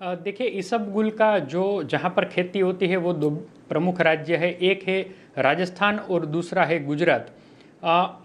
देखिए इसबगुल का जो जहाँ पर खेती होती है वो दो प्रमुख राज्य है, एक है राजस्थान और दूसरा है गुजरात।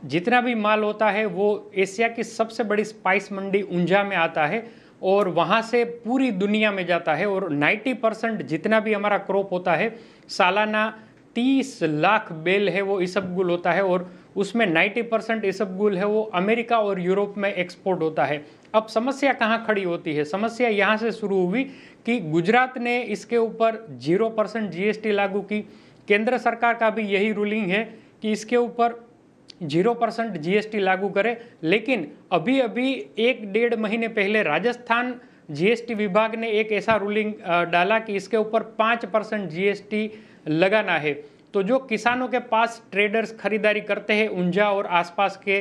जितना भी माल होता है वो एशिया की सबसे बड़ी स्पाइस मंडी ऊंझा में आता है और वहाँ से पूरी दुनिया में जाता है। और 90% जितना भी हमारा क्रॉप होता है, सालाना 30 लाख बेल है वो इसबगुल होता है और उसमें 90% इसबगुल है वो अमेरिका और यूरोप में एक्सपोर्ट होता है। अब समस्या कहाँ खड़ी होती है? समस्या यहाँ से शुरू हुई कि गुजरात ने इसके ऊपर 0% जीएसटी लागू की। केंद्र सरकार का भी यही रूलिंग है कि इसके ऊपर 0% जीएसटी लागू करे, लेकिन अभी अभी 1-1.5 महीने पहले राजस्थान जीएसटी विभाग ने एक ऐसा रूलिंग डाला कि इसके ऊपर 5% जीएसटी लगाना है। तो जो किसानों के पास ट्रेडर्स खरीदारी करते हैं ऊंझा और आसपास के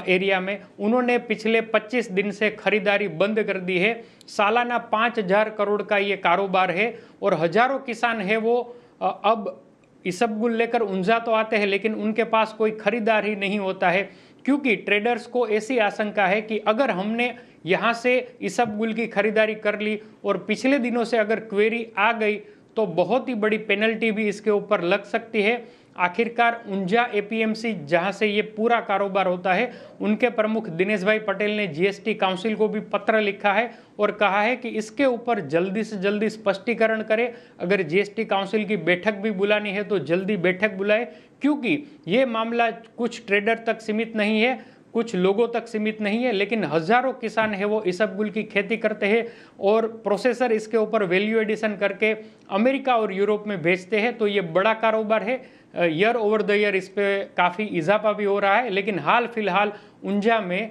एरिया में, उन्होंने पिछले 25 दिन से खरीदारी बंद कर दी है। सालाना 5,000 करोड़ का ये कारोबार है और हजारों किसान है वो अब इसबगुल लेकर ऊंझा तो आते हैं, लेकिन उनके पास कोई खरीदार ही नहीं होता है, क्योंकि ट्रेडर्स को ऐसी आशंका है कि अगर हमने यहाँ से इसबगुल की खरीदारी कर ली और पिछले दिनों से अगर क्वेरी आ गई तो बहुत ही बड़ी पेनल्टी भी इसके ऊपर लग सकती है। आखिरकार ऊंझा एपीएमसी जहां से ये पूरा कारोबार होता है, उनके प्रमुख दिनेश भाई पटेल ने जीएसटी काउंसिल को भी पत्र लिखा है और कहा है कि इसके ऊपर जल्दी से जल्दी स्पष्टीकरण करे। अगर जीएसटी काउंसिल की बैठक भी बुलानी है तो जल्दी बैठक बुलाए, क्योंकि ये मामला कुछ ट्रेडर तक सीमित नहीं है, कुछ लोगों तक सीमित नहीं है, लेकिन हजारों किसान है वो इसबगुल की खेती करते हैं और प्रोसेसर इसके ऊपर वैल्यू एडिशन करके अमेरिका और यूरोप में भेजते हैं। तो ये बड़ा कारोबार है। ईयर ओवर द ईयर इस पे काफ़ी इजाफा भी हो रहा है, लेकिन हाल फिलहाल ऊंझा में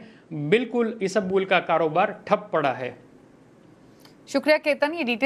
बिल्कुल इसबगुल का कारोबार ठप पड़ा है। शुक्रिया केतन, ये डिटेल्स